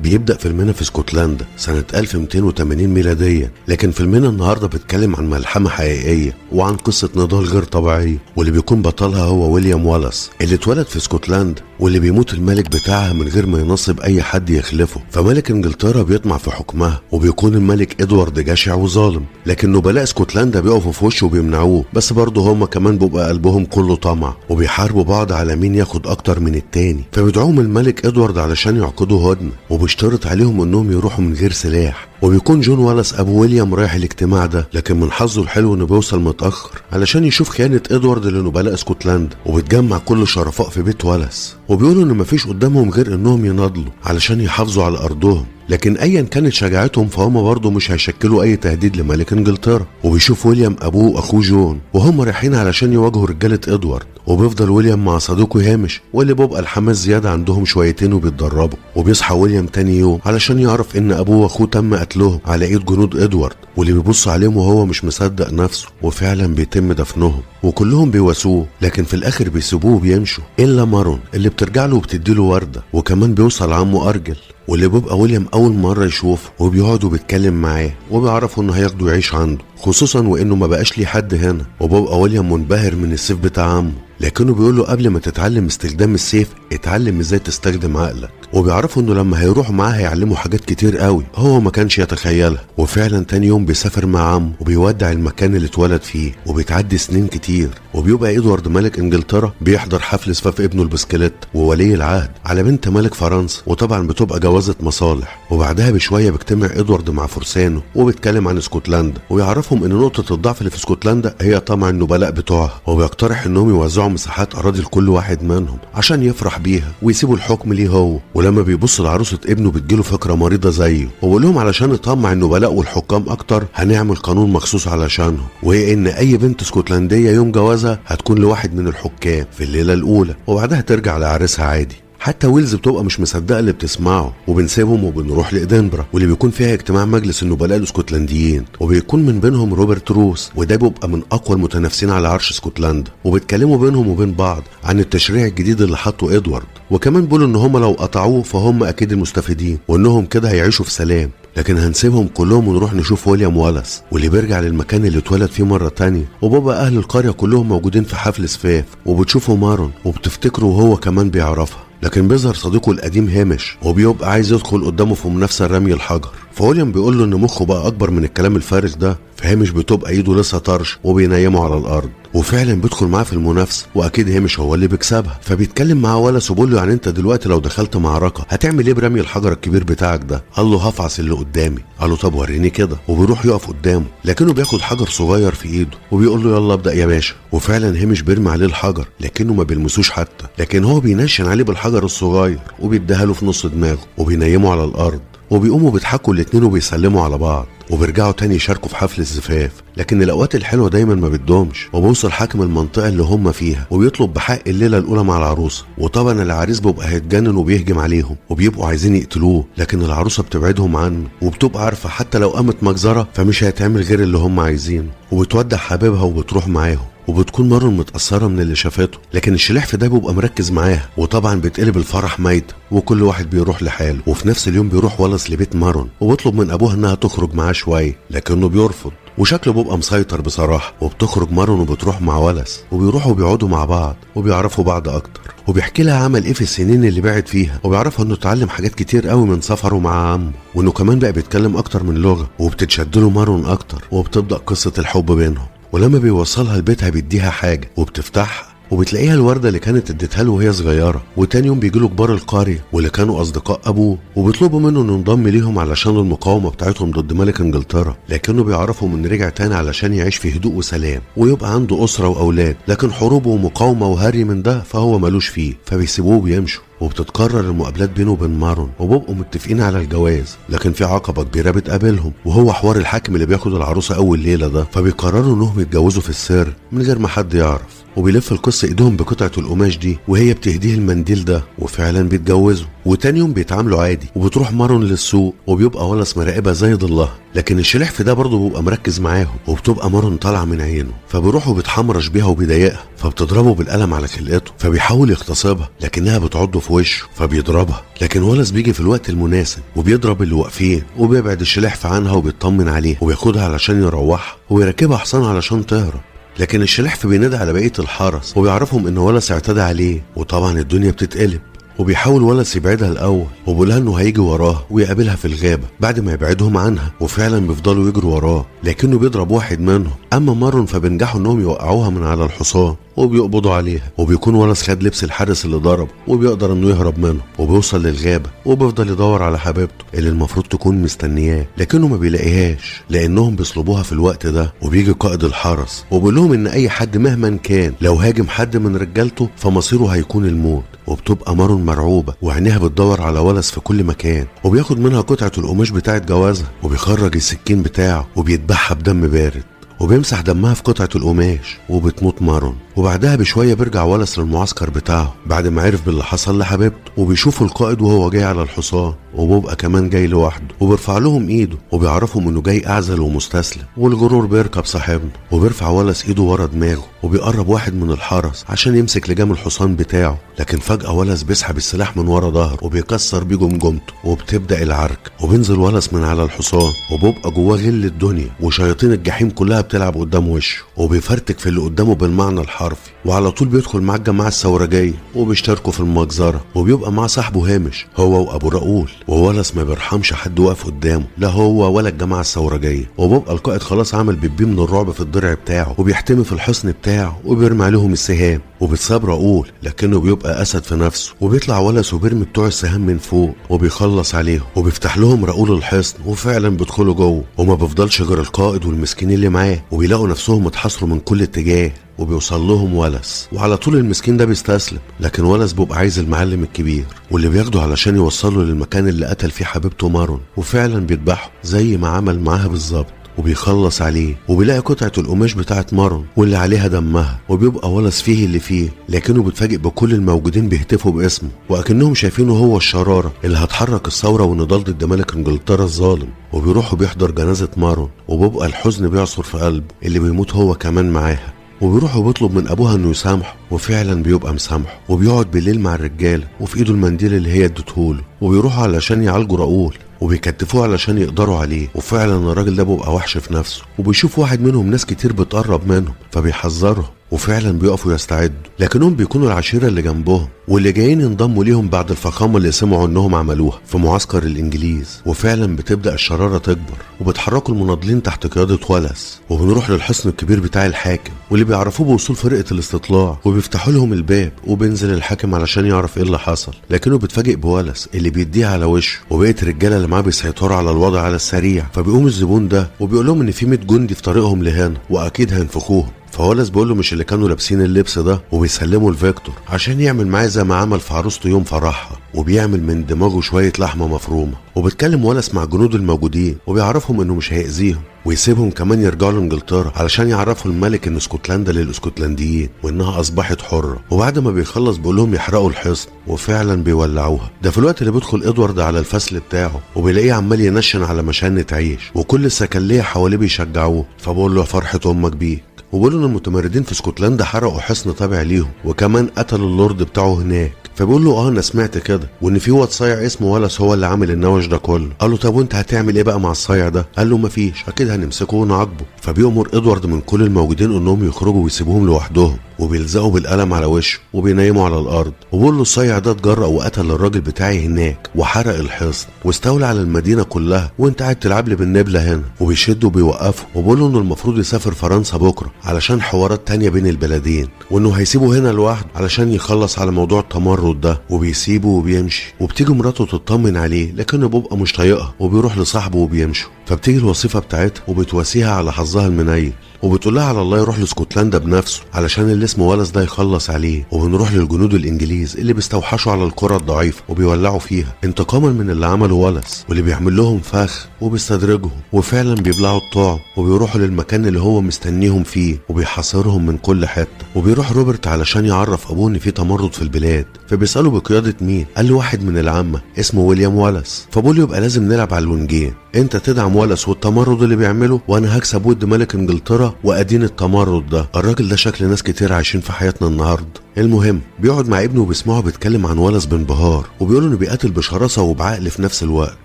بيبدأ فيلمنا في اسكتلندا سنة 1280 ميلاديا، لكن فيلمنا النهاردة بيتكلم عن ملحمة حقيقية وعن قصة نضال غير طبيعية، واللي بيكون بطلها هو ويليام والاس اللي اتولد في اسكتلندا، واللي بيموت الملك بتاعها من غير ما ينصب اي حد يخلفه. فملك انجلترا بيطمع في حكمها، وبيكون الملك ادوارد جشع وظالم، لكن نبلاء اسكتلندا بيقفوا في وشه وبيمنعوه، بس برضه هما كمان بيبقى قلبهم كله طمع وبيحاربوا بعض على مين ياخد اكتر من التاني. فبيدعوهم الملك ادوارد علشان يعقدوا هدنة، وبيشترط عليهم انهم يروحوا من غير سلاح. وبيكون جون والاس ابو ويليام رايح الاجتماع ده، لكن من حظه الحلو انه بيوصل متاخر علشان يشوف خيانه ادوارد لنبلاء اسكتلندا. وبتجمع كل الشرفاء في بيت والاس، وبيقولوا ان مفيش قدامهم غير انهم يناضلوا علشان يحافظوا على ارضهم، لكن ايا كانت شجاعتهم فهم برضه مش هيشكلوا اي تهديد لملك انجلترا. وبيشوف ويليام ابوه واخوه جون وهم رايحين علشان يواجهوا رجاله ادوارد، وبيفضل ويليام مع صديقه هامش واللي بيبقى الحماس زياده عندهم شويتين وبيتدربوا. وبيصحى ويليام تاني يوم علشان يعرف ان ابوه واخوه تم قتلهم على ايد جنود ادوارد، واللي بيبص عليهم وهو مش مصدق نفسه، وفعلا بيتم دفنهم وكلهم بيواسوه، لكن في الاخر بيسيبوه وبيمشوا الا مارون اللي بترجع له وبتديله ورده. وكمان بيوصل عمه ارجل واللي بيبقى ويليام اول مره يشوفه، وبيقعد وبيتكلم معاه وبيعرفوا انه هياخده يعيش عنده، خصوصا وانه ما بقاش ليه حد هنا. وبيبقى ويليام منبهر من السيف بتاع عمه، لكنه بيقول له قبل ما تتعلم استخدام السيف اتعلم ازاي تستخدم عقلك. وبيعرفوا انه لما هيروحوا معاه هيعلموا حاجات كتير قوي هو ما كانش يتخيلها. وفعلا تاني يوم بيسافر مع عمه وبيودع المكان اللي اتولد فيه، وبيتعدي سنين كتير، وبيبقى ادوارد ملك انجلترا بيحضر حفل زفاف ابنه البسكليت وولي العهد على بنت ملك فرنسا، وطبعا بتبقى جوازة مصالح. وبعدها بشويه بيجتمع ادوارد مع فرسانه وبيتكلم عن اسكتلندا، ويعرفهم ان نقطه الضعف اللي في اسكتلندا هي طمع النبلاء بتوعها، وبيقترح انهم يوزعوا مساحات اراضي لكل واحد منهم عشان يفرح بيها ويسيبوا الحكم ليه هو. ولما بيبص لعروسه ابنه بتجيله فكره مريضه زيه، وبيقول لهم علشان نطمع النبلاء والحكام اكتر هنعمل قانون مخصوص علشانهم، وهي ان اي بنت اسكتلنديه يوم جوازها هتكون لواحد من الحكام في الليله الاولى، وبعدها ترجع لعريسها عادي. حتى ويلز بتبقى مش مصدقه اللي بتسمعه، وبنسيبهم وبنروح لإدنبرا واللي بيكون فيها اجتماع مجلس النبلاء الاسكتلنديين، وبيكون من بينهم روبرت روس، وده بيبقى من اقوى المتنافسين على عرش اسكتلندا. وبيتكلموا بينهم وبين بعض عن التشريع الجديد اللي حطه ادوارد، وكمان بيقولوا ان هم لو قطعوه فهم اكيد المستفيدين، وانهم كده هيعيشوا في سلام. لكن هنسيبهم كلهم ونروح نشوف ويليام والاس واللي بيرجع للمكان اللي اتولد فيه مرة تانية. وبابا اهل القرية كلهم موجودين في حفل زفاف، وبتشوفوا مارون وبتفتكره وهو كمان بيعرفها، لكن بيظهر صديقه القديم هامش وبيبقى عايز يدخل قدامه في منافسة رمي الحجر. فويليام بيقول له ان مخه بقى اكبر من الكلام الفارغ ده، فهامش بتبقى ايده لسه طرش وبينيمه على الارض، وفعلا بيدخل معاه في المنافسه، واكيد هامش هو اللي بيكسبها. فبيتكلم معاه والاس وبيقول له يعني انت دلوقتي لو دخلت معركه هتعمل ايه برمي الحجر الكبير بتاعك ده؟ قال له هفعص اللي قدامي. قال له طب وريني كده، وبيروح يقف قدامه، لكنه بياخد حجر صغير في ايده وبيقول له يلا ابدا يا باشا. وفعلا هامش بيرمي عليه الحجر لكنه ما بيلمسوش حتى، لكن هو بينشن عليه بالحجر الصغير وبيديها له في نص دماغه وبينيمه على الارض. وبيقوموا بيضحكوا الاتنين وبيسلموا على بعض، وبيرجعوا تاني يشاركوا في حفل الزفاف. لكن الاوقات الحلوه دايما ما بتدومش، وبيوصل حاكم المنطقه اللي هم فيها وبيطلب بحق الليله الاولى مع العروسه. وطبعا العريس بيبقى هيتجنن وبيهجم عليهم وبيبقوا عايزين يقتلوه، لكن العروسه بتبعدهم عنه، وبتبقى عارفه حتى لو قامت مجزره فمش هيتعمل غير اللي هم عايزينه، وبتودع حبيبها وبتروح معاهم. وبتكون مارون متأثرة من اللي شافته، لكن الشليح في ده بيبقى مركز معاها، وطبعا بيتقلب الفرح ميت وكل واحد بيروح لحاله. وفي نفس اليوم بيروح والاس لبيت مارون وبيطلب من ابوها انها تخرج معاه شويه، لكنه بيرفض وشكله بيبقى مسيطر بصراحه. وبتخرج مارون وبتروح مع والاس، وبيروحوا بيقعدوا مع بعض وبيعرفوا بعض اكتر، وبيحكي لها عمل ايه في السنين اللي بعد فيها، وبيعرفها انه اتعلم حاجات كتير قوي من سفره مع عمه، وانه كمان بقى بيتكلم اكتر من لغه، وبتتشدله مارون اكتر، وبتبدا قصه الحب بينهم. ولما بيوصلها لبيتها بيديها حاجه وبتفتحها وبتلاقيها الورده اللي كانت اديتها له وهي صغيره. وتاني يوم بيجيله كبار القريه واللي كانوا اصدقاء ابوه، وبيطلبوا منه انه ينضم ليهم علشان المقاومه بتاعتهم ضد ملك انجلترا، لكنه بيعرفهم ان رجع تاني علشان يعيش في هدوء وسلام ويبقى عنده اسره واولاد، لكن حروبه ومقاومه وهري من ده فهو ملوش فيه، فبيسيبوه وبيمشوا. وبتتكرر المقابلات بينه وبين مارون، وبيبقوا متفقين على الجواز، لكن في عقبه كبيره بتقابلهم، وهو حوار الحاكم اللي بياخد العروسه اول ليله ده. فبيقرروا انهم يتجوزوا في السر من غير ما حد يعرف. وبيلف القص ايدهم بقطعة القماش دي وهي بتهديه المنديل ده، وفعلا بيتجوزوا. وتاني يوم بيتعاملوا عادي، وبتروح مارون للسوق وبيبقى ولس مراقبها زي ضلها، لكن الشلح في ده برضه بيبقى مركز معاهم، وبتبقى مارون طالعه من عينه، فبيروحوا بيتحمرش بيها وبيضايقها، فبتضربه بالقلم على خلقته، فبيحاول يغتصبها لكنها بتعضه في وشه فبيضربها، لكن ولس بيجي في الوقت المناسب وبيضرب اللي واقفين وبيبعد الشلح عنها وبيطمن عليها وبياخدها علشان يروحها ويركبها حصان علشان تهرب. لكن الشلح بينادي على بقيه الحرس وبيعرفهم ان ولس اعتدى عليه، وطبعا الدنيا بتتقلب، وبيحاول ولس يبعدها الاول وبيقولها انه هيجي وراها ويقابلها في الغابه بعد ما يبعدهم عنها، وفعلا بيفضلوا يجروا وراه لكنه بيضرب واحد منهم. اما مارون فبينجحوا انهم يوقعوها من على الحصان وبيقبضوا عليها، وبيكون ولس خد لبس الحارس اللي ضربه وبيقدر انه يهرب منه، وبيوصل للغابه وبيفضل يدور على حبيبته اللي المفروض تكون مستنياه لكنه ما بيلاقيهاش لانهم بيصلبوها في الوقت ده. وبيجي قائد الحرس وبيقول لهم ان اي حد مهما كان لو هاجم حد من رجالته فمصيره هيكون الموت، وبتبقى مارون مرعوبه وعينيها بتدور على ولس في كل مكان، وبياخد منها قطعه القماش بتاعه جوازها وبيخرج السكين بتاعه وبيذبحها بدم بارد وبيمسح دمها في قطعة القماش وبتموت مارون. وبعدها بشوية بيرجع ولس للمعسكر بتاعه بعد ما عرف باللي حصل لحبيبته، وبيشوفوا القائد وهو جاي على الحصان وبيبقى كمان جاي لوحده، وبيرفع لهم ايده وبيعرفهم انه جاي اعزل ومستسلم، والغرور بيركب صاحبنا وبيرفع ولس ايده ورا دماغه وبيقرب واحد من الحرس عشان يمسك لجام الحصان بتاعه، لكن فجأة ولس بيسحب السلاح من ورا ظهره وبيكسر بيه جمجمته وبتبدأ العركة، وبينزل ولس من على الحصان وبيبقى جواه غل الدنيا وشياطين الجحيم كلها بتلعب قدام وشه، وبيفرتك في اللي قدامه بالمعنى الحرفي، وعلى طول بيدخل مع الجماعة الثورجية وبيشتركوا في المجزرة، وبيبقى مع صاحبه هامش هو وابو راؤول، وولس ما بيرحمش حد واقف قدامه لا هو ولا الجماعة الثورجية، وبيبقى القائد خلاص عمل بيبي من الرعب في الضرع بتاعه وبيحتمي في الحصن بتاعه وبيرمي عليهم السهام، وبتصاب راؤول لكنه بيبقى اسد في نفسه، وبيطلع ولس وبيرمي بتوع السهام من فوق وبيخلص عليهم، وبيفتح لهم راؤول الحصن وفعلا بيدخلوا جوه، وما بيفضلش غير القائد والمسكين اللي معاه، وبيلاقوا نفسهم اتحاصروا من كل اتجاه، وبيوصل لهم ولس وعلى طول المسكين ده بيستسلم، لكن ولس بيبقى عايز المعلم الكبير واللي بياخده علشان يوصله للمكان اللي قتل فيه حبيبته مارون، وفعلا بيذبحه زي ما عمل معاها بالظبط، وبيخلص عليه وبيلاقي قطعة القماش بتاعت مارون واللي عليها دمها، وبيبقى ولس فيه اللي فيه، لكنه بيتفاجئ بكل الموجودين بيهتفوا باسمه وأكنهم شايفينه هو الشرارة اللي هتحرك الثورة والنضال ضد ملك انجلترا الظالم، وبيروحوا بيحضر جنازة مارون وبيبقى الحزن بيعصر في قلبه اللي بيموت هو كمان معاها، وبيروح وبيطلب من ابوها انه يسامحه، وفعلا بيبقى مسامحه، وبيقعد بالليل مع الرجاله وفي ايده المنديل اللي هي اديتهوله، وبيروحوا علشان يعالجوا راؤول وبيكتفوه علشان يقدروا عليه، وفعلا الراجل ده بيبقى وحش في نفسه، وبيشوف واحد منهم ناس كتير بتقرب منهم فبيحذرهم، وفعلا بيقفوا يستعدوا، لكنهم بيكونوا العشيرة اللي جنبهم واللي جايين ينضموا ليهم بعد الفخامة اللي سمعوا انهم عملوها في معسكر الانجليز، وفعلا بتبدأ الشرارة تكبر وبتحركوا المناضلين تحت قيادة ولس، وبنروح للحصن الكبير بتاع الحاكم واللي بيعرفوه بوصول فرقة الاستطلاع، وبيفتحوا لهم الباب وبينزل الحاكم علشان يعرف ايه اللي حصل، لكنه بيتفاجئ بولس اللي بيديه على وشه، وبقية الرجالة اللي معاه بيسيطروا على الوضع على السريع، فبيقوم الزبون ده وبيقول لهم ان في 100 جندي في طريقهم لهنا واكيد هينفخوهم، فولس بيقول له مش اللي كانوا لابسين اللبس ده، وبيسلموا لفيكتور عشان يعمل معاه زي ما عمل في عروسته يوم فرحها، وبيعمل من دماغه شويه لحمه مفرومه، وبيتكلم ولس مع الجنود الموجودين وبيعرفهم انه مش هيأذيهم ويسيبهم كمان يرجعوا لانجلترا علشان يعرفوا الملك ان اسكتلندا للاسكتلنديين وانها اصبحت حره، وبعد ما بيخلص بيقول لهم يحرقوا الحصن وفعلا بيولعوها. ده في الوقت اللي بيدخل ادوارد على الفصل بتاعه وبيلاقيه عمال ينشن على مشانة عيش، وكل السكليه حواليه بيشجعوه، فبقول له يا فرحه امك بيك، وبيقولوا ان المتمردين في اسكتلندا حرقوا حصن تابع ليهم وكمان قتلوا اللورد بتاعه هناك، فبيقول له انا سمعت كده وان في واد صايع اسمه ولس هو اللي عامل النوش ده كله. قال له طب وانت هتعمل ايه بقى مع الصايع ده؟ قال له مفيش، اكيد هنمسكه ونعاقبه. فبيأمر ادوارد من كل الموجودين انهم يخرجوا ويسيبوهم لوحدهم، وبيلزقوا بالقلم على وشه وبينيموا على الارض، وبيقول له الصايع ده اتجرأ وقتل الراجل بتاعي هناك وحرق الحصن واستولى على المدينه كلها، وانت قاعد تلعب لي بالنبله هنا. وبيشد وبيوقفه وبيقول له انه المفروض يسافر فرنسا بكره علشان حوارات تانية بين البلدين، وانه هيسيبه هنا لوحده علشان يخلص على موضوع التمرد ده، وبيسيبه وبيمشي. وبتيجي مراته تطمن عليه لكنه بيبقى مش طايقها وبيروح لصاحبه وبيمشوا، فبتيجي الوصيفه بتاعتها وبتواسيها على حظها المنيل، وبتقول لها على الله يروح لاسكتلندا بنفسه علشان اللي اسمه والاس ده يخلص عليه. وبنروح للجنود الانجليز اللي بيستوحشوا على القرى الضعيفه وبيولعوا فيها انتقاما من اللي عمله والاس، واللي بيعمل لهم فخ وبيستدرجهم، وفعلا بيبلعوا الطعم وبيروحوا للمكان اللي هو مستنيهم فيه وبيحاصرهم من كل حته. وبيروح روبرت علشان يعرف ابوه ان في تمرد في البلاد، فبيساله بقياده مين؟ قال له واحد من العامه اسمه ويليام والاس. فبقول له يبقى لازم نلعب على الونجين، انت تدعم والاس والتمرد اللي بيعمله، وانا هكسب ود ملك انجلترا وادين التمرد ده. الراجل ده شكل ناس كتير عايشين في حياتنا النهارده. المهم بيقعد مع ابنه وبيسمعه بيتكلم عن والاس بانبهار، وبيقول انه بيقاتل بشراسه وبعقل في نفس الوقت،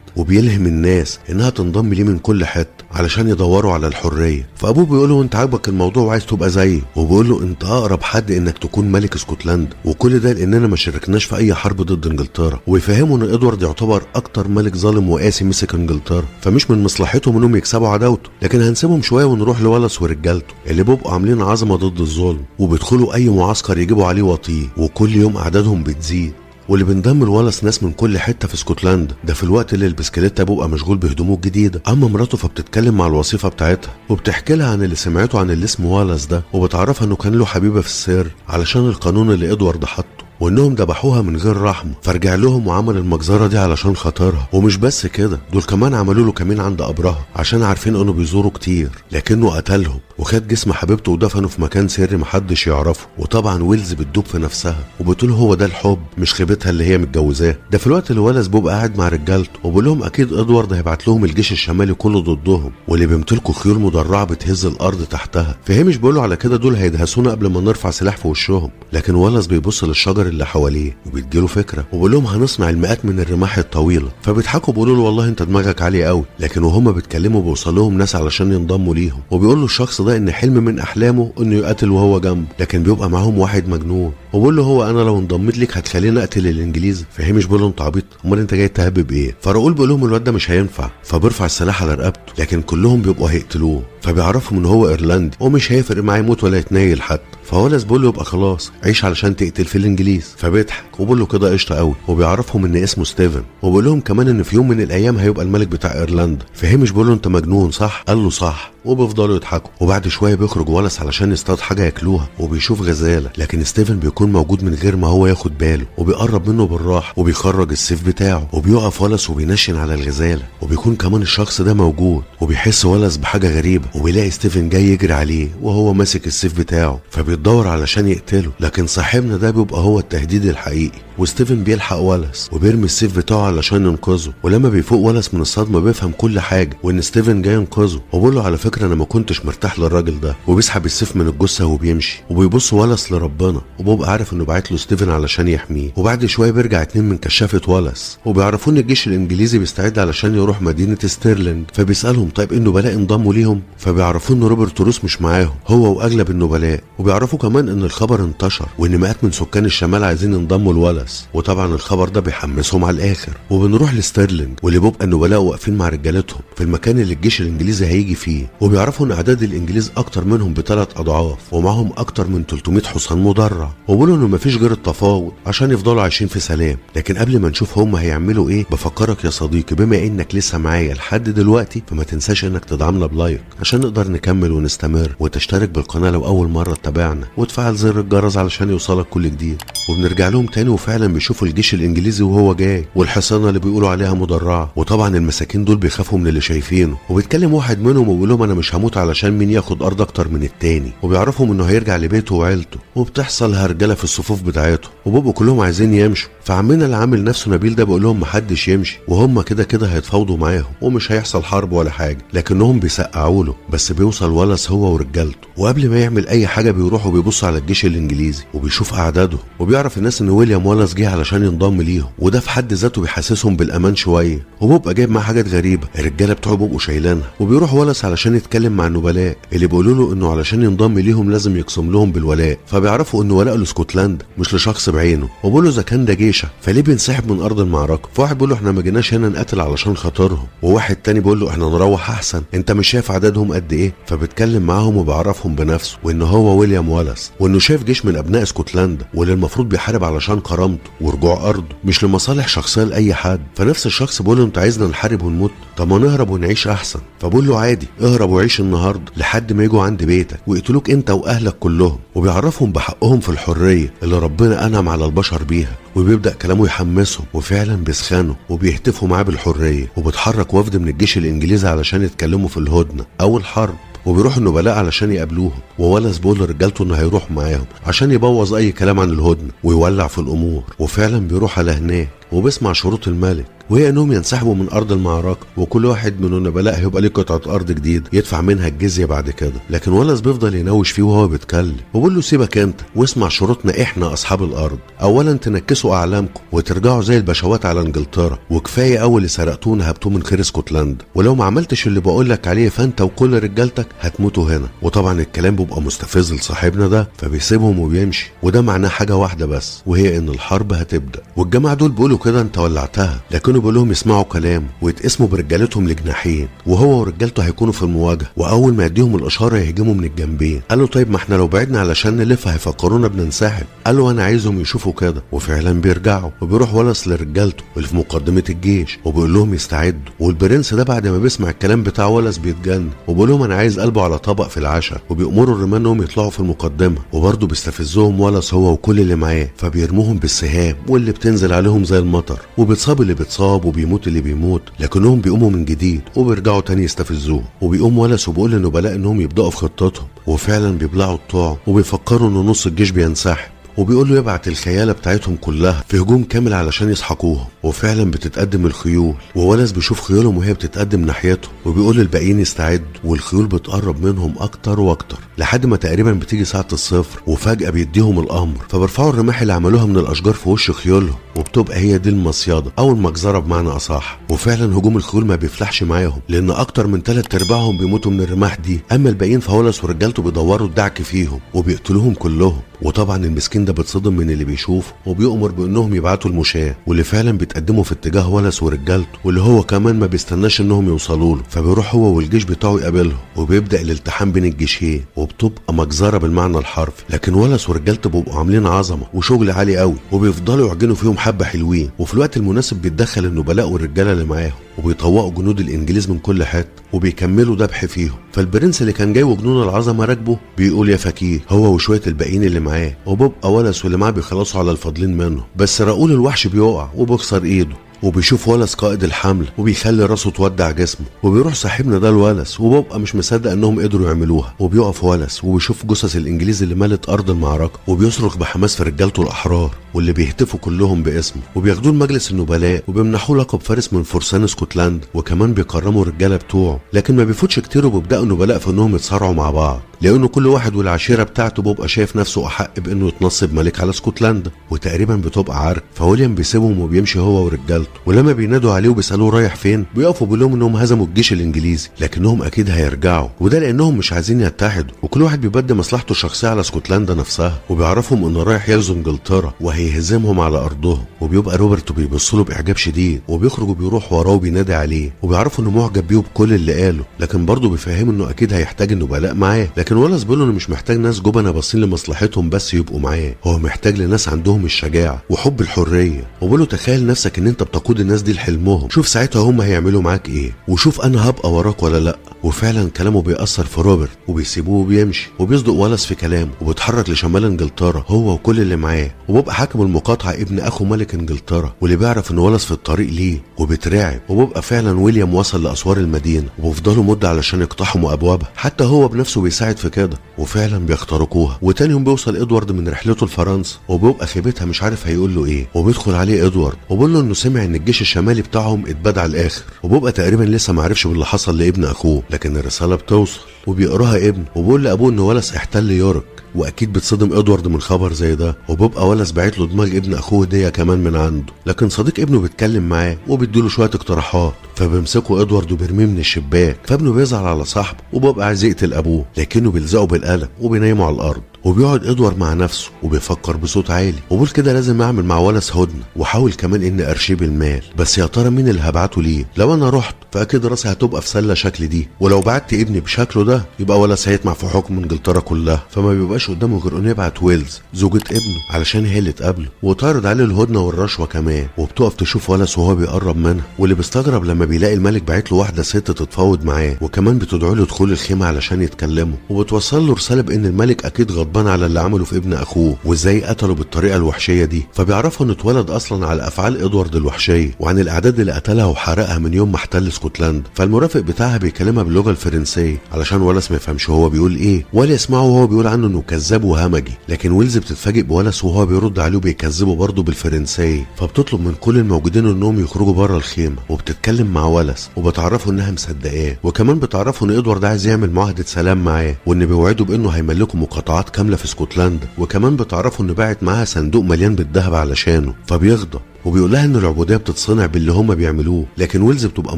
وبيلهم الناس انها تنضم ليه من كل حته علشان يدوروا على الحريه. فابوه بيقول له انت عاجبك الموضوع وعايز تبقى زيي، وبيقول له انت اقرب حد انك تكون ملك اسكتلندا، وكل ده لاننا ما شاركناش في اي حرب ضد انجلترا. ويفهموا ان ادوارد يعتبر اكتر ملك ظالم وقاسي مسك انجلترا، فمش من مصلحتهم انهم يكسبوا عداوته. لكن هنسيبهم شويه ونروح لوالاس ورجالته اللي بيبقوا عاملين عظمه ضد الظلم، وبيدخلوا اي معسكر يجيبوا عليه وطيه، وكل يوم اعدادهم بتزيد. واللي بينضم لوالاس ناس من كل حته في اسكتلندا، ده في الوقت اللي البسكليته بيبقى مشغول بهدومه الجديده. اما مراته فبتتكلم مع الوصيفه بتاعتها وبتحكي لها عن اللي سمعته عن اللي اسمه والاس ده، وبتعرفها انه كان له حبيبه في السر علشان القانون اللي ادوارد حطه، وانهم ذبحوها من غير رحمه، فرجع لهم وعمل المجزره دي علشان خاطرها. ومش بس كده، دول كمان عملوا له كمين عند قبرها عشان عارفين انه بيزوروا كتير، لكنه قتلهم وخد جسم حبيبته ودفنه في مكان سري محدش يعرفه. وطبعا ويلز بتدوب في نفسها وبتقول هو ده الحب مش خيبتها اللي هي متجوزاه. ده في الوقت اللي والاس بيبقى قاعد مع رجالته وبيقول لهم اكيد ادوارد هيبعت لهم الجيش الشمالي كله ضدهم، واللي بيمتلكوا خيول مدرعه بتهز الارض تحتها. فهمش بيقول له على كده دول هيدهسونا قبل ما نرفع سلاح في وشهم. لكن والاس بيبص للشجر اللي حواليه وبيديله فكره وبيقول لهم هنصنع المئات من الرماح الطويله. فبيضحكوا بيقولوا له والله انت دماغك عاليه قوي. لكن وهم بيتكلموا بيوصل لهم ناس علشان ينضموا ليهم، وبيقول له الشخص ده ان حلم من احلامه انه يقاتل وهو جنبه، لكن بيبقى معاهم واحد مجنون وبيقول له هو انا لو انضميت لك هتخليني اقتل الانجليز. فهمش بيقول له انت عبيط، امال انت جاي تهبب ايه؟ فراؤول بيقول لهم الواد ده مش هينفع، فبيرفع السلاح على رقبته، لكن كلهم بيبقوا هيقتلوه. فبيعرفهم ان هو ايرلندي ومش هيفرق معاه يموت ولا يتنيل حتى. فوالاس بيقول له يبقى خلاص عيش علشان تقتل في الانجليز. فبيضحك وبيقول له كده قشطه قوي، وبيعرفهم ان اسمه ستيفن، وبيقول لهم كمان ان في يوم من الايام هيبقى الملك بتاع ايرلندا. فهمش بيقول له انت مجنون صح؟ قال له صح، وبيفضلوا يضحكوا. وبعد شويه بيخرج والاس علشان يصطاد حاجه ياكلوها، وبيشوف غزاله، لكن ستيفن بيكون موجود من غير ما هو ياخد باله، وبيقرب منه بالراحه وبيخرج السيف بتاعه، وبيقف والاس وبينشن على الغزاله. وبيكون كمان الشخص ده موجود، وبيحس والاس بحاجه غريبه، وبيلاقي ستيفن جاي يجري عليه وهو ماسك السيف بتاعه، فبيتدور علشان يقتله. لكن صاحبنا ده بيبقى هو التهديد الحقيقي، وستيفن بيلحق والاس وبيرمي السيف بتاعه علشان ينقذه. ولما بيفوق والاس من الصدمه بيفهم كل حاجه وان ستيفن جاي ينقذه، وبيقول له على فكره انا ما كنتش مرتاح للراجل ده، وبيسحب السيف من الجثه وبيمشي. وبيبص والاس لربنا وبيبقى عارف انه بعت له ستيفن علشان يحميه. وبعد شويه بيرجع اتنين من كشافه والاس وبيعرفوا ان الجيش الانجليزي بيستعد علشان يروح مدينه ستيرلينج. فبيسالهم طيب ايه النبلاء انضموا ليهم؟ فبيعرفوا ان روبرت روس مش معاهم هو واغلب النبلاء. وبيعرفوا كمان ان الخبر انتشر وان مئات من سكان الشمال عايزين ينضموا لوالاس، وطبعا الخبر ده بيحمسهم على الاخر. وبنروح لستيرلينج واللي بيبقى النبلاء واقفين مع رجالتهم في المكان اللي الجيش الانجليزي هيجي فيه، وبيعرفوا ان اعداد الانجليز اكتر منهم ب3 اضعاف، ومعهم اكتر من 300 حصان مدرع. وبيقولوا انه مفيش غير التفاوض عشان يفضلوا عايشين في سلام. لكن قبل ما نشوف هم هيعملوا ايه، بفكرك يا صديقي بما انك لسه معايا لحد دلوقتي، فما تنساش انك تدعمنا بلايك عشان نقدر نكمل ونستمر، وتشترك بالقناه لو اول مره تتابعنا، وتفعل زر الجرس علشان يوصلك كل جديد. وبنرجع لهم تاني وفعلا بيشوفوا الجيش الانجليزي وهو جاي، والحصانه اللي بيقولوا عليها مدرعه. وطبعا المساكين دول بيخافوا من اللي شايفينه، وبيتكلم واحد منهم وبيقول لهم انا مش هموت علشان مين ياخد ارض اكتر من التاني. وبيعرفهم انه هيرجع لبيته وعيلته، وبتحصل هرجله في الصفوف بتاعتهم، وبيبقوا كلهم عايزين يمشوا. فعمنا اللي عامل نفسه نبيل ده بيقول لهم محدش يمشي، وهم كده كده هيتفاوضوا معاهم ومش هيحصل حرب ولا حاجه. لكنهم بيسقعوا له، بس بيوصل والاس هو ورجالته، وقبل ما يعمل اي حاجه بيروحوا بيبصوا على الجيش الانجليزي وبيشوف اعدادهم، وبيعرف الناس ان ويليام والاس جه علشان ينضم ليهم، وده في حد ذاته بيحسسهم بالامان شويه. وبيبقى جايب معاه حاجات غريبه الرجاله بتوعه بيبقوا شايلينها. وبيروح والاس علشان يتكلم مع النبلاء اللي بيقولوا له انه علشان ينضم ليهم لازم يقسم لهم بالولاء. فبيعرفوا انه ولاء لاسكتلندا مش لشخص بعينه، وبيقول له اذا كان ده جيشك فليه بينسحب من ارض المعركه؟ فواحد بيقول له احنا ما جيناش هنا نقاتل علشان خاطرهم، وواحد تاني بيقول له احنا نروح احسن، انت مش شايف عددهم قد ايه؟ فبيتكلم معاهم وبيعرفهم بنفسه وان هو ويليام والاس، وانه شايف جيش من ابناء اسكتلندا واللي المفروض بيحارب علشان كرامته ورجوع ارضه، مش لمصالح شخصيه لاي حد. فنفس الشخص بيقول له انت عايزنا نحارب ونموت؟ طب ما نهرب ونعيش احسن. فبقول له عادي اهرب وعيش النهارده لحد ما يجوا عند بيتك ويقتلوك انت واهلك كلهم. وبيعرفهم بحقهم في الحريه اللي ربنا انعم على البشر بيها، وبيبدا كلامه يحمسهم، وفعلا بيسخنوا وبيهتفوا معاه بالحريه. وبتحرك وفد من الجيش الانجليزي علشان يتكلموا في الهدنه او الحرب، وبيروح النبلاء علشان يقابلوهم. وولس بيقول لرجالته انه هيروح معاهم عشان يبوظ اي كلام عن الهدنه ويولع في الامور. وفعلا بيروح على هناك وبيسمع شروط الملك، وهي انهم ينسحبوا من ارض المعركه، وكل واحد من النبلاء هيبقى ليه قطعه ارض جديده يدفع منها الجزيه بعد كده. لكن ولس بيفضل ينوش فيه وهو بيتكلم وبيقول له سيبك انت واسمع شروطنا احنا اصحاب الارض. اولا تنكسوا اعلامكم وترجعوا زي البشوات على انجلترا، وكفايه اول اللي سرقتوه هبتوه من خير اسكتلندا، ولو ما عملتش اللي بقول لك عليه فانت وكل رجالتك هتموتوا هنا. وطبعا الكلام بيبقى مستفز لصاحبنا ده، فبيسيبهم وبيمشي. وده معناه حاجه واحده بس، وهي ان الحرب هتبدا. والجماعه دول بيقولوا كده انت ولعتها، لكنه بيقول لهم يسمعوا كلام ويتقسموا برجالتهم لجناحين، وهو ورجالته هيكونوا في المواجهه، واول ما يديهم الاشاره يهجموا من الجنبين. قال له طيب ما احنا لو بعدنا علشان نلف هيفكرونا بننسحب. قال له انا عايزهم يشوفوا كده. وفعلا بيرجعوا، وبيروح ولس لرجالته اللي في مقدمه الجيش وبيقول لهم يستعدوا. والبرنس ده بعد ما بيسمع الكلام بتاع ولس بيتجنن وبيقول لهم انا عايز قلبه على طبق في العشاء، وبيأمروا الرمال انهم يطلعوا في المقدمه. وبرضه بيستفزهم ولس هو وكل اللي معاه، فبيرموهم بالسهام واللي بتنزل عليهم زي المطر، وبيتصاب اللي بيتصاب وبيموت اللي بيموت، لكنهم بيقوموا من جديد وبيرجعوا تاني يستفزوه. وبيقوم ولس وبيقول للنبلاء انهم يبداوا في خطتهم، وفعلا بيبلعوا الطعم وبيفكروا ان نص الجيش بينسحب. وبيقول له يبعت الخيالة بتاعتهم كلها في هجوم كامل علشان يسحقوهم. وفعلا بتتقدم الخيول، وولس بيشوف خيولهم وهي بتتقدم ناحيته، وبيقول للباقيين يستعدوا. والخيول بتقرب منهم اكتر واكتر لحد ما تقريبا بتيجي ساعة الصفر، وفجأة بيديهم الامر، فبيرفعوا الرماح اللي عملوها من الاشجار في وش خيولهم، وبتبقى هي دي المصيادة او المجزرة بمعنى اصح. وفعلا هجوم الخيول ما بيفلحش معاهم، لان اكتر من 3/4 بيموتوا من الرماح دي. اما الباقيين فولس ورجالته بيدوروا الدعك فيهم وبيقتلوهم كلهم. وطبعا المسكين ده بتصدم من اللي بيشوفه، وبيؤمر بانهم يبعتوا المشاة، واللي فعلا بيتقدموا في اتجاه ولس ورجالته، واللي هو كمان ما بيستناش انهم يوصلوا له. فبيروح هو والجيش بتاعه يقابلهم، وبيبدا الالتحام بين الجيشين، وبتبقى مجزره بالمعنى الحرفي. لكن ولس ورجالته بيبقوا عاملين عظمه وشغل عالي قوي، وبيفضلوا يعجنوا فيهم حبه حلوين. وفي الوقت المناسب بيتدخل النبلاء والرجاله اللي معاهم، وبيطوقوا جنود الانجليز من كل حته وبيكملوا ذبح فيهم. فالبرنس اللي كان جاي وجنون العظمه راكبه بيقول يا فكيه هو وشويه الباقيين اللي معاه، وبيبقى ولس واللي معاه بيخلصوا على الفاضلين منه. بس راؤول الوحش بيقع وبيكسر ايده، وبيشوف ولس قائد الحمله وبيخلي راسه تودع جسمه. وبيروح صاحبنا ده لولس وبيبقى مش مصدق انهم قدروا يعملوها. وبيقف ولس وبيشوف جثث الانجليز اللي مالت ارض المعركه، وبيصرخ بحماس في رجالته الاحرار واللي بيهتفوا كلهم باسمه، وبياخدوه لمجلس النبلاء وبيمنحوه لقب فارس من فرسان اسكتلندا، وكمان بيكرموا الرجاله بتوعه. لكن ما بيفوتش كتير وبيبداوا النبلاء في انهم يتصارعوا مع بعض، لانه كل واحد والعشيره بتاعته بيبقى شايف نفسه احق بانه يتنصب ملك على اسكتلندا، وتقريبا بتبقى عرك. فويليام بيسيبهم وبيمشي هو ورجالته، ولما بينادوا عليه وبيسالوه رايح فين بيقفوا بيقول لهم انهم هزموا الجيش الانجليزي، لكنهم اكيد هيرجعوا، وده لانهم مش عايزين يتحدوا، وكل واحد بيبدي مصلحته الشخصيه على اسكتلندا نفسها. وبيعرفهم انه رايح يغزو انجلترا وهيهزمهم على ارضهم. وبيبقى روبرت بيبص له باعجاب شديد، وبيخرج وبيروح وراه وبينادي عليه، وبيعرفوا انه معجب بيه بكل اللي قاله، لكن برضه بيفهم انه اكيد هيحتاج النبلاء معاه. لكن ولس بيقول له انه مش محتاج ناس جبنه باصين لمصلحتهم بس يبقوا معاه، هو محتاج لناس عندهم الشجاعه وحب الحريه. وبيقول له تخيل نفسك ان انت بتقود الناس دي لحلمهم، شوف ساعتها هم هيعملوا معاك ايه، وشوف انا هبقى وراك ولا لا. وفعلا كلامه بيأثر في روبرت، وبيسيبوه وبيمشي، وبيصدق ولس في كلامه، وبيتحرك لشمال انجلترا هو وكل اللي معاه. وبيبقى حاكم المقاطعه ابن اخو ملك انجلترا، واللي بيعرف ان ولس في الطريق ليه وبيترعب. وبيبقى فعلا ويليام وصل لاسوار المدينه، وبيفضلوا مده علشان يقتحموا ابوابها، حتى هو بنفسه بيساعد في كده، وفعلا بيخترقوها. وتاني يوم بيوصل ادوارد من رحلته لفرنسا، وبيبقى خيبتها مش عارف هيقول له ايه، وبيدخل عليه ادوارد وبيقول له انه سمع ان الجيش الشمالي بتاعهم اتبدع على الاخر، وبيبقى تقريبا لسه ما عرفش باللي حصل لابن اخوه، لكن الرساله بتوصل وبيقراها ابنه، وبيقول لابوه ان ولس احتل يورك. واكيد بتصدم ادوارد من خبر زي ده، وبيبقى ولس باعت له دماغ ابن اخوه هديه كمان من عنده، لكن صديق ابنه بيتكلم معاه وبيديله شويه اقتراحات، فبيمسكوا ادوارد وبيرميه من الشباك. فابنه بيزعل على صاحبه وبيبقى عايز يقتل ابوه، لكنه بيلزقه بالقلم وبينيمه على الارض. وبيقعد ادوارد مع نفسه وبيفكر بصوت عالي وبيقول كده لازم اعمل مع ولس هدنه، وحاول كمان اني ارشيب المال، بس يا ترى مين اللي هبعته ليه؟ لو انا رحت فاكيد راسي هتبقى في سله شكل دي، ولو بعت ابني بشكله ده يبقى ولس هيطمع في حكم انجلترا كلها، فما بيبقاش قدامه غير انه يبعت ويلز زوجة ابنه علشان هي اللي تقابله وتعرض عليه الهدنه والرشوه كمان. وبتقف تشوف ولس وهو بيقرب منها، واللي بيستغرب لما بيلاقي الملك باعت له واحده ست تتفاوض معاه، وكمان بتدعو له دخول الخيمه علشان يتكلموا، وبتوصل له رساله بان الملك اكيد غضبان على اللي عمله في ابن اخوه وازاي قتله بالطريقه الوحشيه دي. فبيعرفوا انه اتولد اصلا على افعال ادوارد الوحشيه وعن الاعداد اللي قتلها وحرقها من يوم ما احتل اسكتلندا. فالمرافق بتاعها بيكلمها باللغه الفرنسيه علشان ولس ما يفهمش هو بيقول ايه، ولا يسمعه وهو بيقول عنه انه كذاب وهمجي. لكن ويلز بتتفاجئ بولس وهو بيرد عليه وبيكذبه برضه بالفرنسيه، فبتطلب من كل الموجودين انهم يخرجوا بره الخيمه، وبتتكلم مع ولس وبتعرفه انها مصدقاه، وكمان بتعرفه ان ادوارد عايز يعمل معاهده سلام معاه، وان بيوعده بانه هيملكه مقاطعات كامله في اسكتلندا، وكمان بتعرفه انه باعت معاها صندوق مليان بالذهب علشانه. فبيغضب وبيقول لها ان العبوديه بتتصنع باللي هما بيعملوه. لكن ويلز بتبقى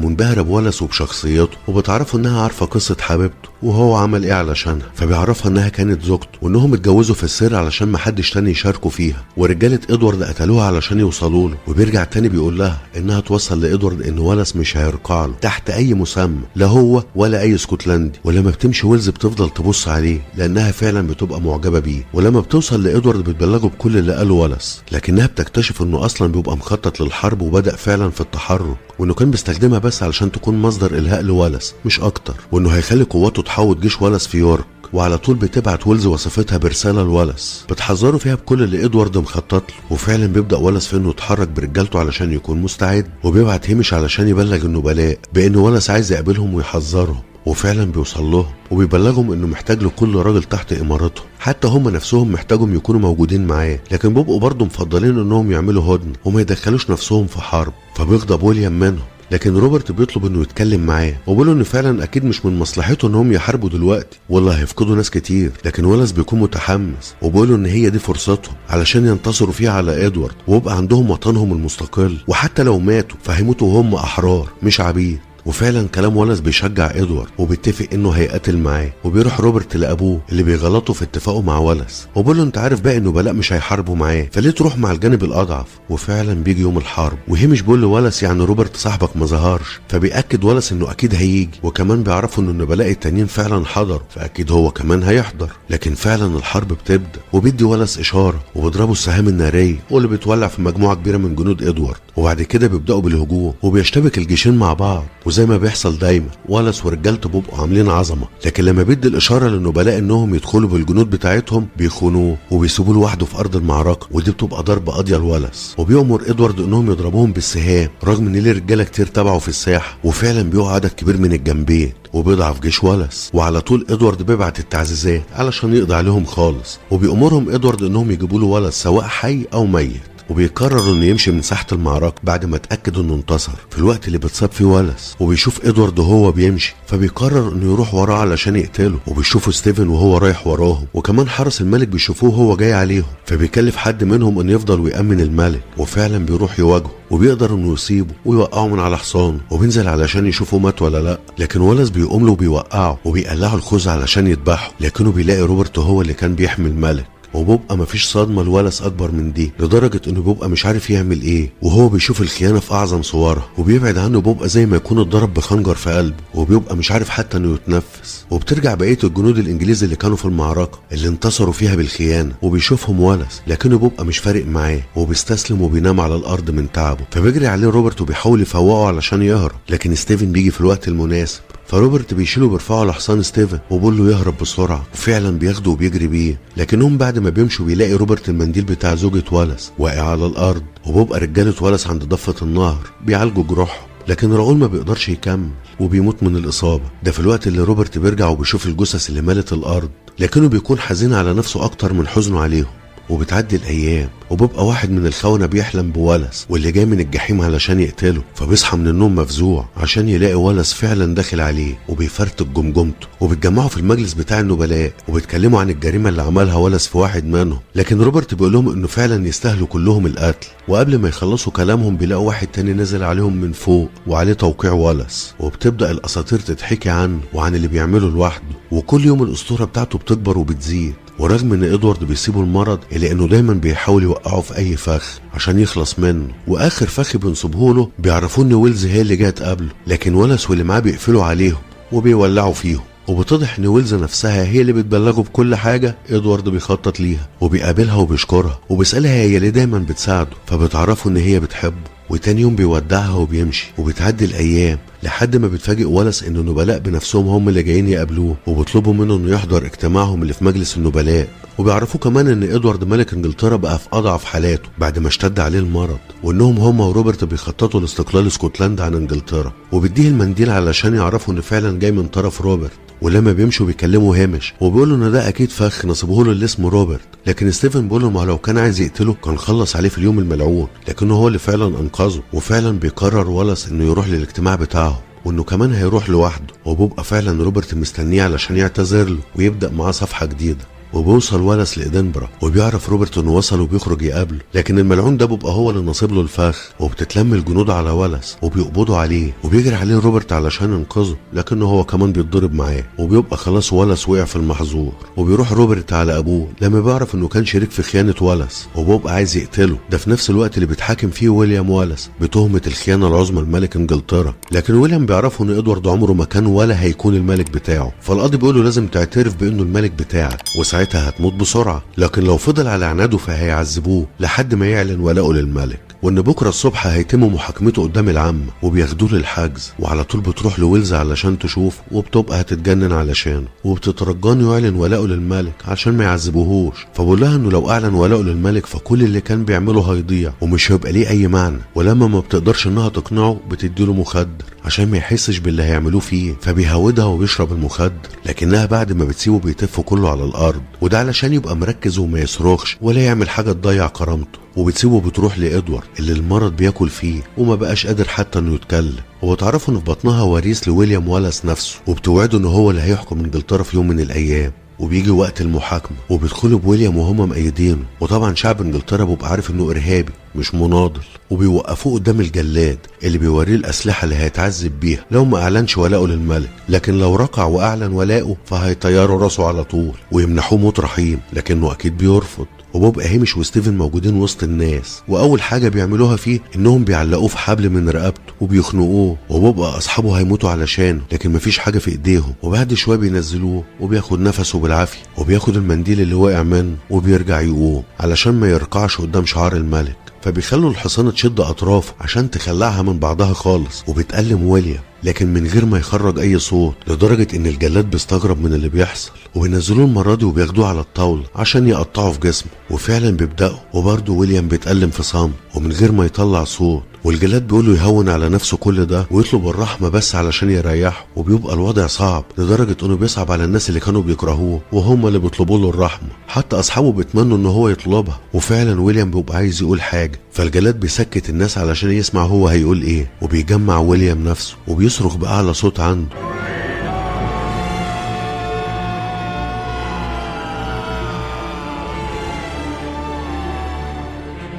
منبهره بولس وبشخصيته، وبتعرفه انها عارفه قصه حبيبته وهو عمل ايه علشانها، فبيعرفها انها كانت زوجته وانهم اتجوزوا في السر علشان ما حدش تاني يشاركوا فيها، ورجاله ادوارد قتلوها علشان يوصلوا له. وبيرجع تاني بيقول لها انها توصل لادوارد ان ولس مش هيرقع له تحت اي مسمى، لا هو ولا اي اسكتلندي. ولما بتمشي ويلز بتفضل تبص عليه لانها فعلا بتبقى معجبه بيه. ولما بتوصل لادوارد بتبلغه بكل اللي قاله ولس، لكنها بتكتشف انه اصلا بيبقى مخطط للحرب وبدأ فعلا في التحرك، وانه كان بيستخدمها بس علشان تكون مصدر الهاء لولس مش اكتر، وانه هيخلي قواته تحوط جيش ولس في يورك. وعلى طول بتبعت ويلز وصفتها برساله لولس بتحذره فيها بكل اللي ادوارد مخطط له. وفعلا بيبدا ولس في انه يتحرك برجالته علشان يكون مستعد، وبيبعت هيمش علشان يبلغ النبلاء بان ولس عايز يقابلهم ويحذرهم، وفعلا بيوصل لهم وبيبلغهم انه محتاج لكل راجل تحت امارته، حتى هم نفسهم محتاجهم يكونوا موجودين معاه، لكن بيبقوا برضه مفضلين انهم يعملوا هدنه وما يدخلوش نفسهم في حرب. فبيغضب ويليام منهم، لكن روبرت بيطلب انه يتكلم معاه وبيقول انه فعلا اكيد مش من مصلحته انهم يحاربوا دلوقتي، والله هيفقدوا ناس كتير. لكن ولس بيكون متحمس وبيقول ان هي دي فرصتهم علشان ينتصروا فيها على ادوارد ويبقى عندهم وطنهم المستقل، وحتى لو ماتوا فهيموتوا وهم احرار مش عبيد. وفعلا كلام ولس بيشجع ادوارد وبيتفق انه هيقاتل معاه. وبيروح روبرت لابوه اللي بيغلطه في اتفاقه مع ولس وبيقول له انت عارف بقى انه بلاء مش هيحاربوا معاه، فليه تروح مع الجانب الاضعف؟ وفعلا بيجي يوم الحرب وهيمش بيقول لولس يعني روبرت صاحبك ما ظهرش، فبيأكد ولس انه اكيد هيجي، وكمان بيعرفوا ان النبلاء التانيين فعلا حضروا فاكيد هو كمان هيحضر. لكن فعلا الحرب بتبدا وبيدي ولس اشاره وبيضربوا السهام الناريه واللي بتولع في مجموعه كبيره من جنود ادوارد، وبعد كده بيبداوا بالهجوم وبيشتبك الجيشين مع بعض. وزي ما بيحصل دايما ولس ورجالته بيبقوا عاملين عظمه، لكن لما بيدي الاشاره للنبلاء انهم يدخلوا بالجنود بتاعتهم بيخونوه وبيسيبوه لوحده في ارض المعركه، ودي بتبقى ضربه قاضيه لولس. وبيأمر ادوارد انهم يضربوهم بالسهام رغم ان ليه رجاله كتير تبعه في الساحه، وفعلا بيقع عدد كبير من الجنبين وبيضعف جيش ولس. وعلى طول ادوارد بيبعت التعزيزات علشان يقضي عليهم خالص، وبيأمرهم ادوارد انهم يجيبوا له ولس سواء حي او ميت. وبيقرر انه يمشي من ساحه المعركه بعد ما اتاكد انه انتصر في الوقت اللي بتصاب فيه ولس. وبيشوف ادوارد وهو بيمشي فبيقرر انه يروح وراه علشان يقتله، وبيشوفوا ستيفن وهو رايح وراهم، وكمان حرس الملك بيشوفوه وهو جاي عليهم، فبيكلف حد منهم انه يفضل ويأمن الملك، وفعلا بيروح يواجهه وبيقدر انه يصيبه ويوقعه من على حصانه، وبينزل علشان يشوفه مات ولا لا. لكن ولس بيقوم له وبيوقعه وبيقلعه الخوذه علشان يذبحه، لكنه بيلاقي روبرت هو اللي كان بيحمي الملك. وبيبقى مفيش صدمه لولس اكبر من دي، لدرجه انه بيبقى مش عارف يعمل ايه وهو بيشوف الخيانه في اعظم صورها، وبيبعد عنه بيبقى زي ما يكون اتضرب بخنجر في قلبه، وبيبقى مش عارف حتى انه يتنفس. وبترجع بقيه الجنود الانجليز اللي كانوا في المعركه اللي انتصروا فيها بالخيانه، وبيشوفهم ولس لكنه بيبقى مش فارق معاه وبيستسلم وبينام على الارض من تعبه. فبيجري عليه روبرت وبيحاول يفوقه علشان يهرب، لكن ستيفن بيجي في الوقت المناسب، فروبرت بيشيله بيرفعه لحصان ستيفن وبيقول له يهرب بسرعه، وفعلا بياخده وبيجري بيه. لكنهم بعد ما بيمشوا بيلاقي روبرت المنديل بتاع زوجة ولس واقع على الارض، وبيبقى رجاله ولس عند ضفه النهر بيعالجوا جروحهم، لكن راؤول ما بيقدرش يكمل وبيموت من الاصابه. ده في الوقت اللي روبرت بيرجع وبيشوف الجثث اللي مالت الارض، لكنه بيكون حزين على نفسه اكتر من حزنه عليهم. وبتعدي الايام وبيبقى واحد من الخونة بيحلم بولس واللي جاي من الجحيم علشان يقتله، فبيصحى من النوم مفزوع عشان يلاقي ولس فعلا داخل عليه وبيفرتك جمجمته. وبيتجمعوا في المجلس بتاع النبلاء وبيتكلموا عن الجريمه اللي عملها ولس في واحد منهم، لكن روبرت بيقول لهم انه فعلا يستاهلوا كلهم القتل. وقبل ما يخلصوا كلامهم بيلاقوا واحد تاني نازل عليهم من فوق وعليه توقيع ولس، وبتبدا الاساطير تتحكي عنه وعن اللي بيعمله لوحده، وكل يوم الاسطوره بتاعته بتكبر وبتزيد ورغم ان ادوارد بيسيبه المرض الا انه دايما بيحاول يوقعه في اي فخ عشان يخلص منه، واخر فخ بينصبه له بيعرفوا ان ويلز هي اللي جايه تقابله، لكن ولس واللي معاه بيقفلوا عليهم وبيولعوا فيهم، وبتضح ان ويلز نفسها هي اللي بتبلغه بكل حاجه ادوارد بيخطط ليها، وبيقابلها وبيشكرها وبيسالها هي اللي دايما بتساعده، فبتعرفه ان هي بتحبه. وتاني يوم بيودعها وبيمشي، وبتعدي الايام لحد ما بيتفاجئ ولس ان النبلاء بنفسهم هم اللي جايين يقابلوه، وبيطلبوا منه انه يحضر اجتماعهم اللي في مجلس النبلاء، وبيعرفوا كمان ان ادوارد ملك انجلترا بقى في اضعف حالاته بعد ما اشتد عليه المرض، وانهم هم وروبرت بيخططوا لاستقلال اسكتلندا عن انجلترا، وبيديه المنديل علشان يعرفوا ان فعلا جاي من طرف روبرت. ولما بيمشوا بيكلموا هامش وبيقولوا ان ده اكيد فخ نصبه له اللي اسمه روبرت، لكن ستيفن بيقول له ما لو كان عايز يقتله كان خلص عليه في اليوم الملعون، لكنه هو اللي فعلا انقذه. وفعلا بيقرر ولس انه يروح للاجتماع بتاعه، وانه كمان هيروح لوحده، وبيبقى فعلا روبرت مستنيه علشان يعتذر له ويبدا معاه صفحه جديده. وبيوصل ولس لإدنبرا وبيعرف روبرت انه وصل وبيخرج يقابله، لكن الملعون ده بيبقى هو اللي نصيب له الفخ، وبتتلم الجنود على ولس وبيقبضوا عليه، وبيجري عليه روبرت علشان ينقذه، لكنه هو كمان بيتضرب معاه، وبيبقى خلاص ولس وقع في المحظور. وبيروح روبرت على ابوه لما بيعرف انه كان شريك في خيانه ولس، وبيبقى عايز يقتله، ده في نفس الوقت اللي بيتحاكم فيه ويليام ولس بتهمه الخيانه العظمى لملك انجلترا، لكن ويليام بيعرفوا ان ادوارد عمره ما كان ولا هيكون الملك بتاعه، فالقاضي بيقول له لازم تعترف بانه الملك بتاعك وساعتها هتموت بسرعه، لكن لو فضل على عناده فهيعذبوه لحد ما يعلن ولاءه للملك، وان بكره الصبح هيتم محاكمته قدام العامه وبياخدوه للحجز. وعلى طول بتروح لويلز علشان تشوف، وبتبقى هتتجنن علشانه، وبتترجانه يعلن ولاءه للملك عشان ما يعذبوهوش، فبقول لها انه لو اعلن ولاءه للملك فكل اللي كان بيعمله هيضيع ومش هيبقى ليه اي معنى. ولما ما بتقدرش انها تقنعه بتديله مخدر عشان ما يحسش باللي هيعملوه فيه، فبيهودها وبيشرب المخدر، لكنها بعد ما بتسيبه بيتف كله على الارض، وده علشان يبقى مركز وما يصرخش ولا يعمل حاجه تضيع كرامته. وبتسيبه بتروح لادوارد اللي المرض بياكل فيه وما بقاش قادر حتى انه يتكلم، وبتعرفوا ان في بطنها وريث لويليام ولس نفسه، وبتوعده ان هو اللي هيحكم انجلترا في يوم من الايام. وبيجي وقت المحاكمه وبيدخلوا بويليام وهم مأيدينه، وطبعا شعب انجلترا بيبقى عارف انه ارهابي مش مناضل، وبيوقفوه قدام الجلاد اللي بيوريه الاسلحه اللي هيتعذب بيها لو ما اعلنش ولاءه للملك، لكن لو ركع واعلن ولاءه فهيطيروا راسه على طول ويمنحوه موت رحيم، لكنه اكيد بيرفض. وبيبقى هامش وستيفن موجودين وسط الناس، واول حاجه بيعملوها فيه انهم بيعلقوه في حبل من رقبته وبيخنقوه، وبيبقى اصحابه هيموتوا علشانه لكن مفيش حاجه في ايديهم، وبعد شويه بينزلوه وبياخد نفسه بالعافيه، وبياخد المنديل اللي وقع منه وبيرجع يقوم علشان ما يرقعش قدام شعار الملك، فبيخلوا الحصانه تشد اطرافه عشان تخلعها من بعضها خالص، وبتألم ويليام لكن من غير ما يخرج اي صوت، لدرجه ان الجلاد بيستغرب من اللي بيحصل، وبينزلوه المره دي وبياخدوه على الطاوله عشان يقطعوا في جسمه، وفعلا بيبداوا، وبرضه ويليام بيتألم في صمت ومن غير ما يطلع صوت، والجلاد بيقول له يهون على نفسه كل ده ويطلب الرحمه بس علشان يريحه، وبيبقى الوضع صعب لدرجه انه بيصعب على الناس اللي كانوا بيكرهوه وهم اللي بيطلبوا له الرحمه، حتى اصحابه بيتمنوا ان هو يطلبها، وفعلا ويليام بيبقى عايز يقول حاجه، فالجلاد بيسكت الناس علشان يسمع هو هيقول ايه، وبيجمع ويليام نفسه وبيصرخ بأعلى صوت عنده.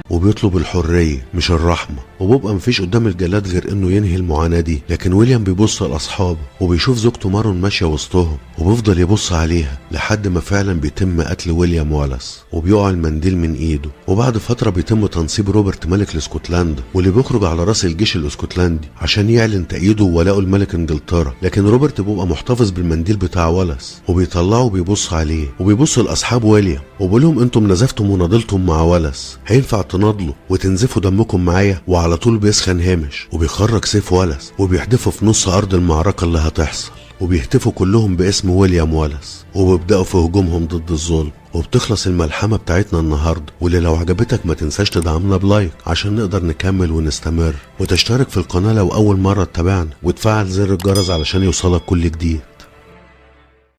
وبيطلب الحرية مش الرحمة، وبيبقى مفيش قدام الجلاد غير انه ينهي المعاناة دي، لكن ويليام بيبص لاصحابه وبيشوف زوجته مارون ماشية وسطهم، وبيفضل يبص عليها لحد ما فعلا بيتم قتل ويليام ولس، وبيقع المنديل من ايده، وبعد فترة بيتم تنصيب روبرت ملك لاسكتلندا، واللي بيخرج على راس الجيش الاسكتلندي عشان يعلن تأييده وولاءه لملك انجلترا، لكن روبرت بيبقى محتفظ بالمنديل بتاع ولس، وبيطلعه وبيبص عليه، وبيبص لاصحاب ويليام وبيقول لهم انتم نزفتم ونضلتم مع ولس، هينفع تناضلوا وتنزفوا دمكم معايا؟ وعلى طول بيسخن هامش وبيخرج سيف ولس وبيحدفه في نص ارض المعركه اللي هتحصل، وبيهتفوا كلهم باسم ويليام ولس، وبيبداوا في هجومهم ضد الظلم. وبتخلص الملحمه بتاعتنا النهارده، واللي لو عجبتك ما تنساش تدعمنا بلايك عشان نقدر نكمل ونستمر، وتشترك في القناه لو اول مره تتابعنا، وتفعل زر الجرس علشان يوصلك كل جديد.